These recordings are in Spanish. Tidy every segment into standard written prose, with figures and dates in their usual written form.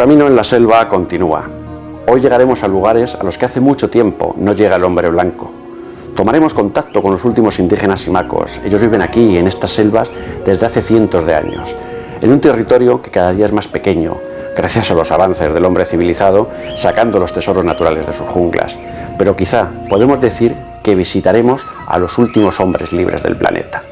camino en la selva continúa. Hoy llegaremos a lugares a los que hace mucho tiempo no llega el hombre blanco. Tomaremos contacto con los últimos indígenas simacos. Ellos viven aquí, en estas selvas, desde hace cientos de años, en un territorio que cada día es más pequeño, gracias a los avances del hombre civilizado, sacando los tesoros naturales de sus junglas. Pero quizá podemos decir que visitaremos a los últimos hombres libres del planeta.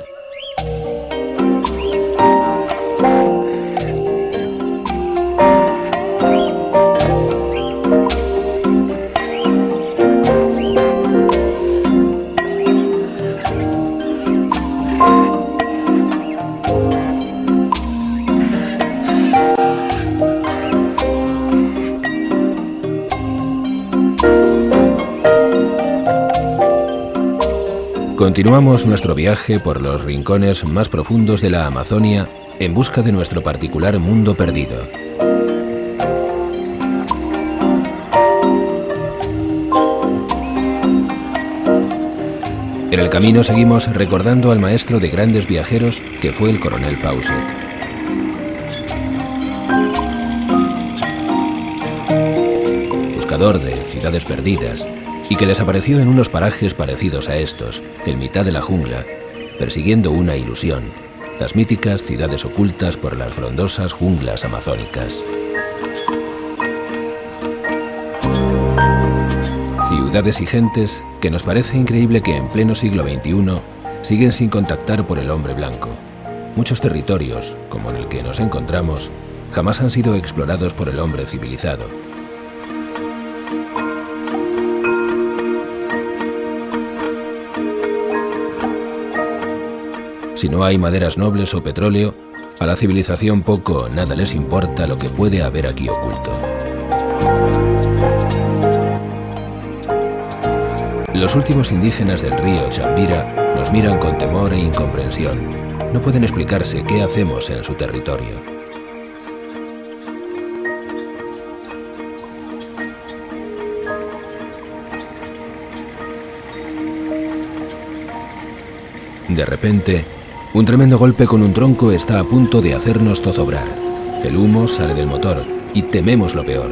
Continuamos nuestro viaje por los rincones más profundos de la Amazonia en busca de nuestro particular mundo perdido. En el camino seguimos recordando al maestro de grandes viajeros que fue el coronel Fawcett. Buscador de ciudades perdidas, y que desapareció en unos parajes parecidos a estos, en mitad de la jungla, persiguiendo una ilusión, las míticas ciudades ocultas por las frondosas junglas amazónicas. Ciudades y gentes que nos parece increíble que en pleno siglo XXI siguen sin contactar por el hombre blanco. Muchos territorios, como en el que nos encontramos, jamás han sido explorados por el hombre civilizado. Si no hay maderas nobles o petróleo, a la civilización poco o nada les importa lo que puede haber aquí oculto. Los últimos indígenas del río Chambira nos miran con temor e incomprensión. No pueden explicarse qué hacemos en su territorio. De repente, un tremendo golpe con un tronco está a punto de hacernos zozobrar. El humo sale del motor y tememos lo peor.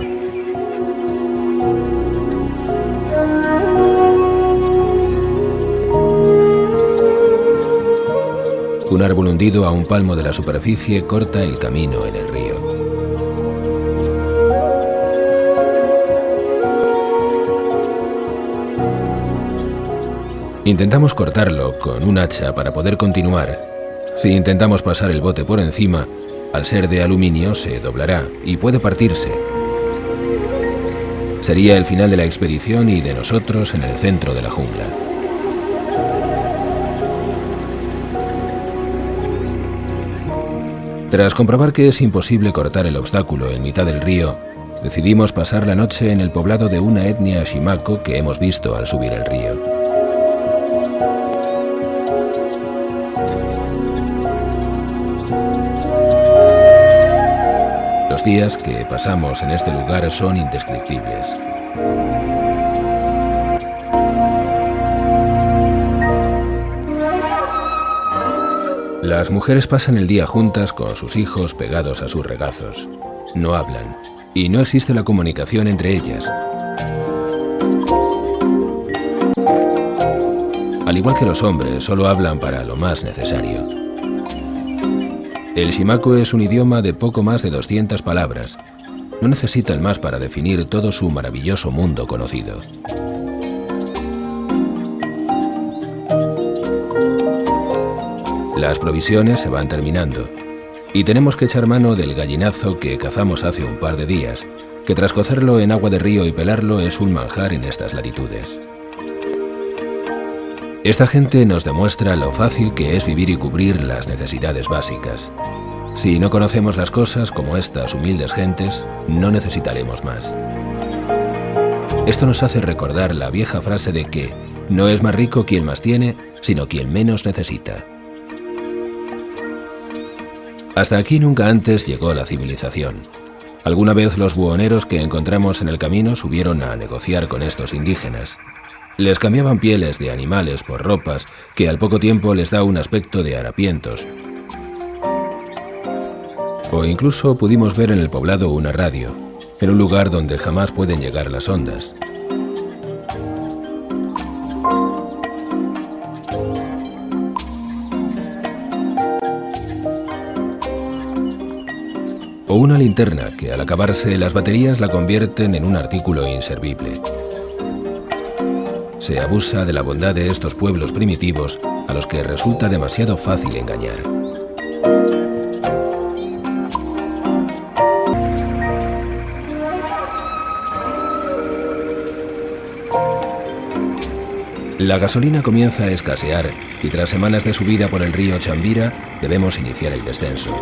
Un árbol hundido a un palmo de la superficie corta el camino en el río. Intentamos cortarlo con un hacha para poder continuar. Si intentamos pasar el bote por encima, al ser de aluminio se doblará y puede partirse. Sería el final de la expedición y de nosotros en el centro de la jungla. Tras comprobar que es imposible cortar el obstáculo en mitad del río, decidimos pasar la noche en el poblado de una etnia Shimaco que hemos visto al subir el río. Los días que pasamos en este lugar son indescriptibles. Las mujeres pasan el día juntas con sus hijos pegados a sus regazos. No hablan, y no existe la comunicación entre ellas. Al igual que los hombres, solo hablan para lo más necesario. El Shimaco es un idioma de poco más de 200 palabras. No necesitan más para definir todo su maravilloso mundo conocido. Las provisiones se van terminando y tenemos que echar mano del gallinazo que cazamos hace un par de días, que tras cocerlo en agua de río y pelarlo es un manjar en estas latitudes. Esta gente nos demuestra lo fácil que es vivir y cubrir las necesidades básicas. Si no conocemos las cosas como estas humildes gentes, no necesitaremos más. Esto nos hace recordar la vieja frase de que no es más rico quien más tiene, sino quien menos necesita. Hasta aquí nunca antes llegó la civilización. Alguna vez los buhoneros que encontramos en el camino subieron a negociar con estos indígenas. Les cambiaban pieles de animales por ropas que al poco tiempo les da un aspecto de harapientos. O incluso pudimos ver en el poblado una radio, en un lugar donde jamás pueden llegar las ondas. O una linterna que al acabarse las baterías la convierten en un artículo inservible. Se abusa de la bondad de estos pueblos primitivos a los que resulta demasiado fácil engañar. La gasolina comienza a escasear y tras semanas de subida por el río Chambira debemos iniciar el descenso.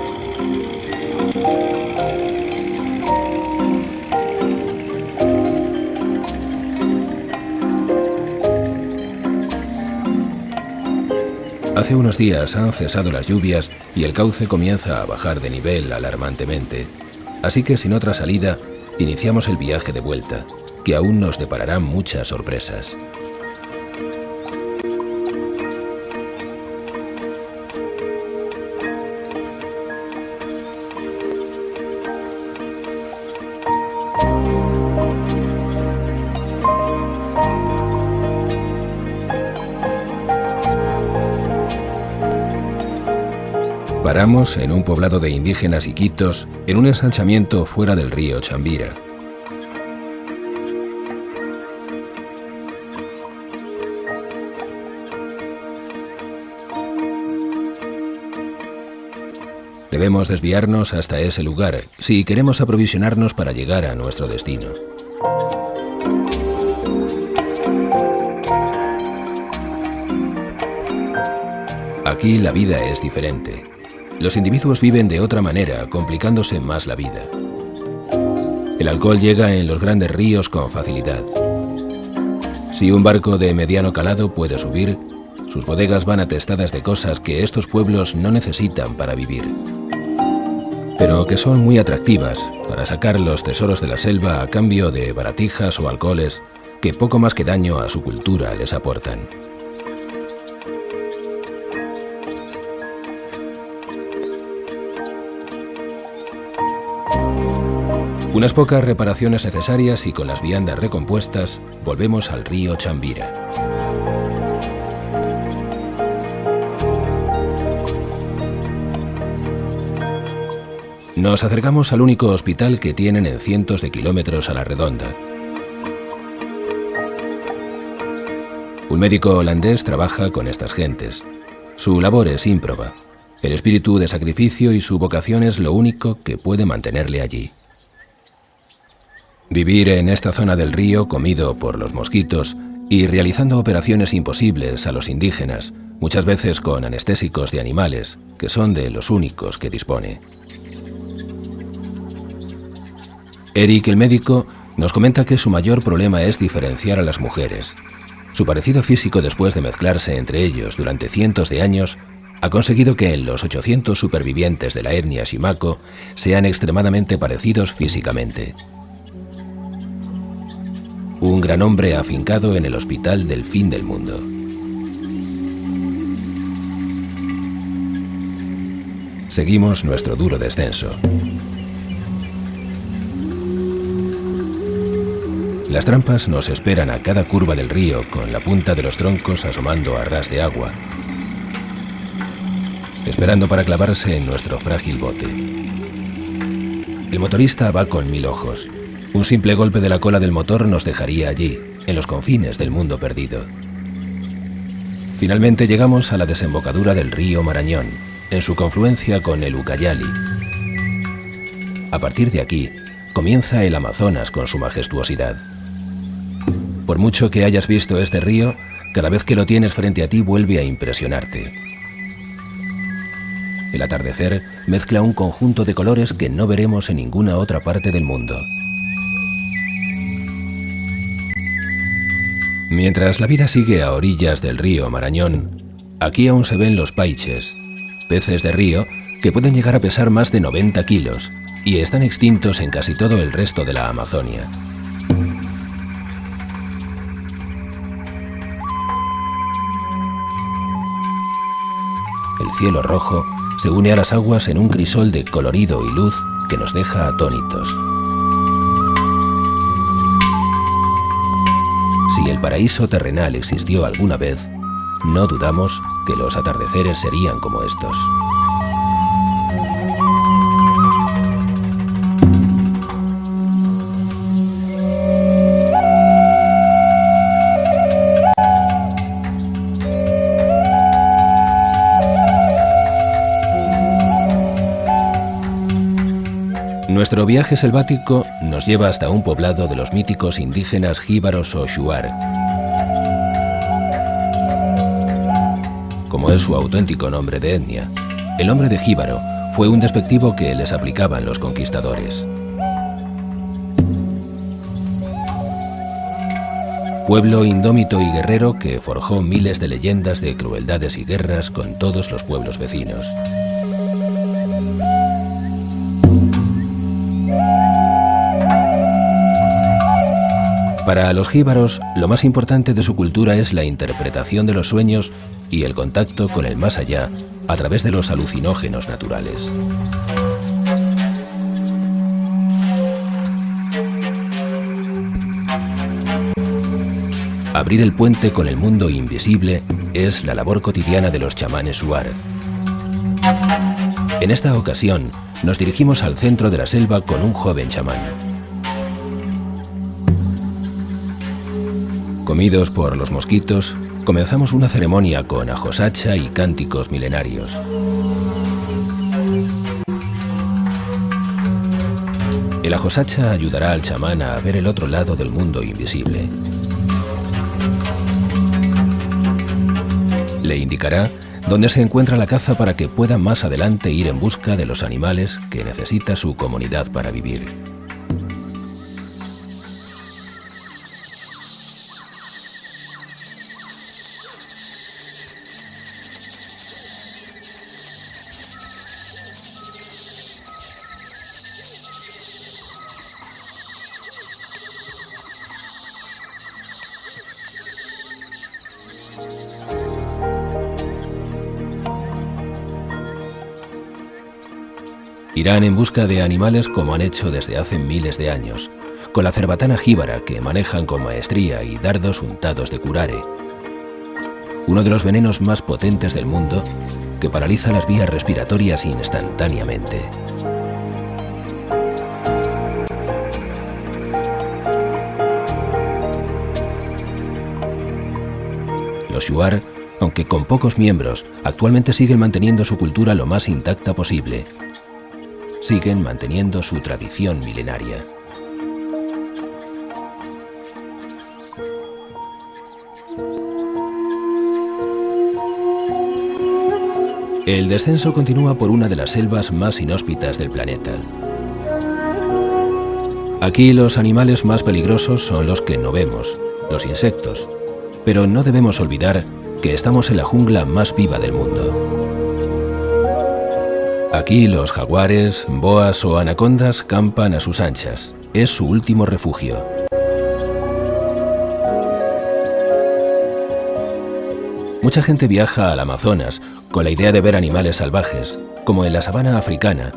Hace unos días han cesado las lluvias y el cauce comienza a bajar de nivel alarmantemente. Así que sin otra salida, iniciamos el viaje de vuelta, que aún nos depararán muchas sorpresas. Paramos en un poblado de indígenas iquitos en un ensanchamiento fuera del río Chambira. Debemos desviarnos hasta ese lugar si queremos aprovisionarnos para llegar a nuestro destino. Aquí la vida es diferente. Los individuos viven de otra manera, complicándose más la vida. El alcohol llega en los grandes ríos con facilidad. Si un barco de mediano calado puede subir, sus bodegas van atestadas de cosas que estos pueblos no necesitan para vivir, pero que son muy atractivas para sacar los tesoros de la selva a cambio de baratijas o alcoholes que poco más que daño a su cultura les aportan. Unas pocas reparaciones necesarias y con las viandas recompuestas, volvemos al río Chambira. Nos acercamos al único hospital que tienen en cientos de kilómetros a la redonda. Un médico holandés trabaja con estas gentes. Su labor es ímproba. El espíritu de sacrificio y su vocación es lo único que puede mantenerle allí. Vivir en esta zona del río comido por los mosquitos y realizando operaciones imposibles a los indígenas, muchas veces con anestésicos de animales, que son de los únicos que dispone. Eric, el médico, nos comenta que su mayor problema es diferenciar a las mujeres. Su parecido físico después de mezclarse entre ellos durante cientos de años ha conseguido que en los 800 supervivientes de la etnia Shimako sean extremadamente parecidos físicamente. Un gran hombre afincado en el hospital del fin del mundo. Seguimos nuestro duro descenso. Las trampas nos esperan a cada curva del río con la punta de los troncos asomando a ras de agua, esperando para clavarse en nuestro frágil bote. El motorista va con 1000 ojos. Un simple golpe de la cola del motor nos dejaría allí, en los confines del mundo perdido. Finalmente llegamos a la desembocadura del río Marañón, en su confluencia con el Ucayali. A partir de aquí, comienza el Amazonas con su majestuosidad. Por mucho que hayas visto este río, cada vez que lo tienes frente a ti vuelve a impresionarte. El atardecer mezcla un conjunto de colores que no veremos en ninguna otra parte del mundo. Mientras la vida sigue a orillas del río Marañón, aquí aún se ven los paiches, peces de río que pueden llegar a pesar más de 90 kilos y están extintos en casi todo el resto de la Amazonia. El cielo rojo se une a las aguas en un crisol de colorido y luz que nos deja atónitos. paraíso terrenal existió alguna vez, no dudamos que los atardeceres serían como estos. Nuestro viaje selvático nos lleva hasta un poblado de los míticos indígenas jíbaros o shuar. Como es su auténtico nombre de etnia, el nombre de jíbaro fue un despectivo que les aplicaban los conquistadores. Pueblo indómito y guerrero que forjó miles de leyendas de crueldades y guerras con todos los pueblos vecinos. Para los jíbaros, lo más importante de su cultura es la interpretación de los sueños y el contacto con el más allá a través de los alucinógenos naturales. Abrir el puente con el mundo invisible es la labor cotidiana de los chamanes shuar. En esta ocasión, nos dirigimos al centro de la selva con un joven chamán. Comidos por los mosquitos, comenzamos una ceremonia con ajosacha y cánticos milenarios. El ajosacha ayudará al chamán a ver el otro lado del mundo invisible. Le indicará dónde se encuentra la caza para que pueda más adelante ir en busca de los animales que necesita su comunidad para vivir. Irán en busca de animales como han hecho desde hace miles de años, con la cerbatana jíbara que manejan con maestría y dardos untados de curare, uno de los venenos más potentes del mundo que paraliza las vías respiratorias instantáneamente. Los shuar, aunque con pocos miembros, actualmente siguen manteniendo su cultura lo más intacta posible. Siguen manteniendo su tradición milenaria. El descenso continúa por una de las selvas más inhóspitas del planeta. Aquí los animales más peligrosos son los que no vemos, los insectos, pero no debemos olvidar que estamos en la jungla más viva del mundo. Aquí los jaguares, boas o anacondas campan a sus anchas. Es su último refugio. Mucha gente viaja al Amazonas con la idea de ver animales salvajes, como en la sabana africana,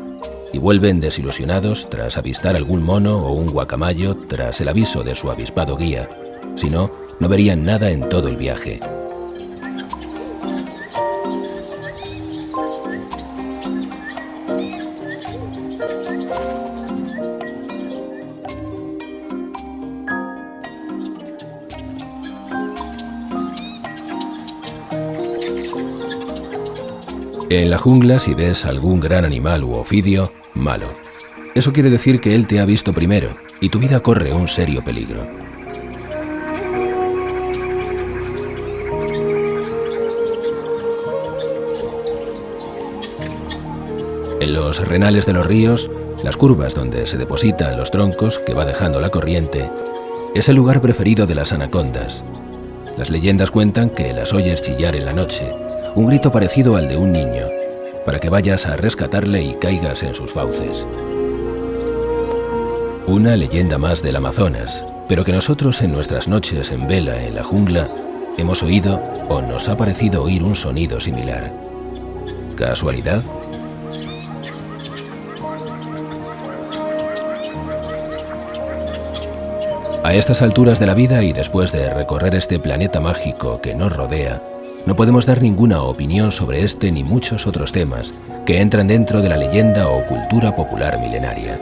y vuelven desilusionados tras avistar algún mono o un guacamayo tras el aviso de su avispado guía. Si no, no verían nada en todo el viaje. En la jungla, si ves algún gran animal u ofidio, malo. Eso quiere decir que él te ha visto primero y tu vida corre un serio peligro. En los renales de los ríos, las curvas donde se depositan los troncos que va dejando la corriente, es el lugar preferido de las anacondas. Las leyendas cuentan que las oyes chillar en la noche, un grito parecido al de un niño, para que vayas a rescatarle y caigas en sus fauces. Una leyenda más del Amazonas, pero que nosotros en nuestras noches en vela en la jungla hemos oído o nos ha parecido oír un sonido similar. ¿Casualidad? A estas alturas de la vida y después de recorrer este planeta mágico que nos rodea, no podemos dar ninguna opinión sobre este ni muchos otros temas que entran dentro de la leyenda o cultura popular milenaria.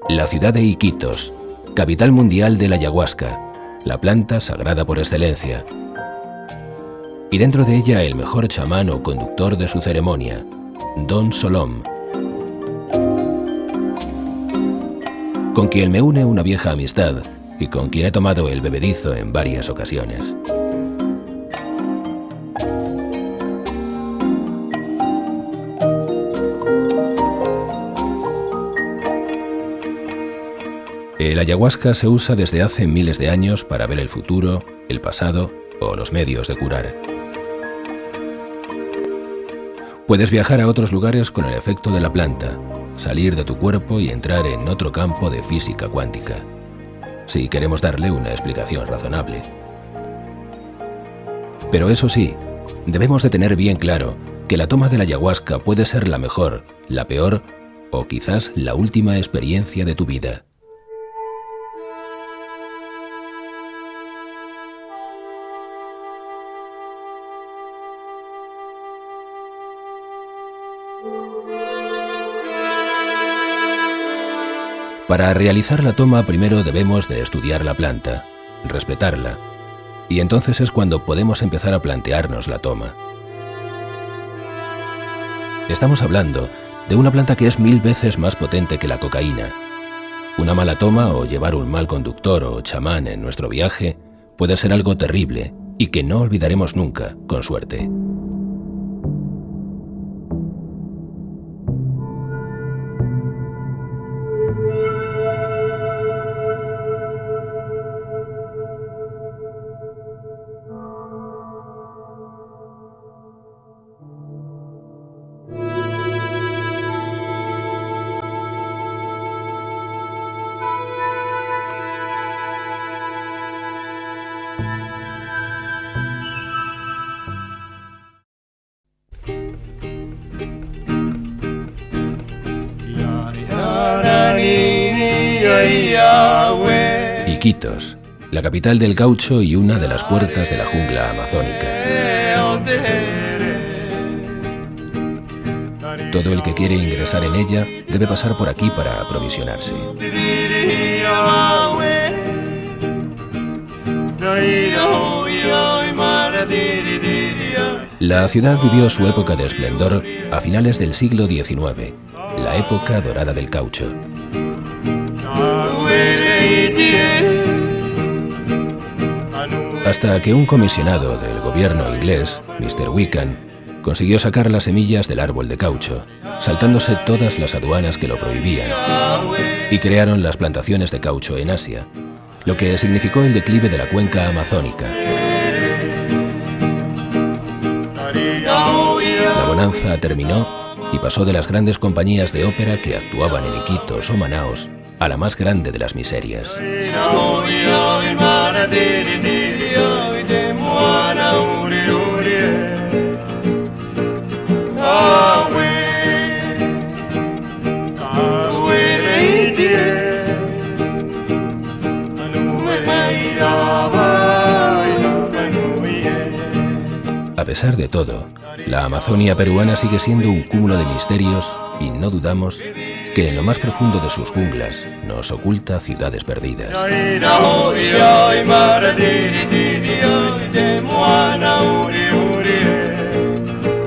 La ciudad de Iquitos, capital mundial de la ayahuasca, la planta sagrada por excelencia. Y dentro de ella el mejor chamán o conductor de su ceremonia, Don Solom, con quien me une una vieja amistad y con quien he tomado el bebedizo en varias ocasiones. El ayahuasca se usa desde hace miles de años para ver el futuro, el pasado o los medios de curar. Puedes viajar a otros lugares con el efecto de la planta, salir de tu cuerpo y entrar en otro campo de física cuántica, si queremos darle una explicación razonable. Pero eso sí, debemos de tener bien claro que la toma de la ayahuasca puede ser la mejor, la peor o quizás la última experiencia de tu vida. Para realizar la toma primero debemos de estudiar la planta, respetarla, y entonces es cuando podemos empezar a plantearnos la toma. Estamos hablando de una planta que es 1000 veces más potente que la cocaína. Una mala toma o llevar un mal conductor o chamán en nuestro viaje puede ser algo terrible y que no olvidaremos nunca, con suerte. Iquitos, la capital del caucho y una de las puertas de la jungla amazónica. Todo el que quiere ingresar en ella debe pasar por aquí para aprovisionarse. La ciudad vivió su época de esplendor a finales del siglo XIX, la época dorada del caucho. Hasta que un comisionado del gobierno inglés, Mr. Wickham, consiguió sacar las semillas del árbol de caucho, saltándose todas las aduanas que lo prohibían, y crearon las plantaciones de caucho en Asia, lo que significó el declive de la cuenca amazónica. La bonanza terminó y pasó de las grandes compañías de ópera que actuaban en Iquitos o Manaos a la más grande de las miserias. A pesar de todo, la Amazonia peruana sigue siendo un cúmulo de misterios y no dudamos que en lo más profundo de sus junglas nos oculta ciudades perdidas.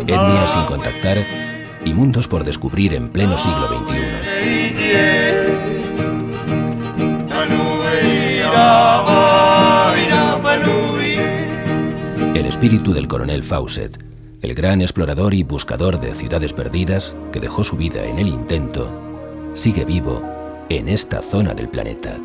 Etnias sin contactar y mundos por descubrir en pleno siglo XXI. El espíritu del coronel Fawcett, el gran explorador y buscador de ciudades perdidas que dejó su vida en el intento, sigue vivo en esta zona del planeta.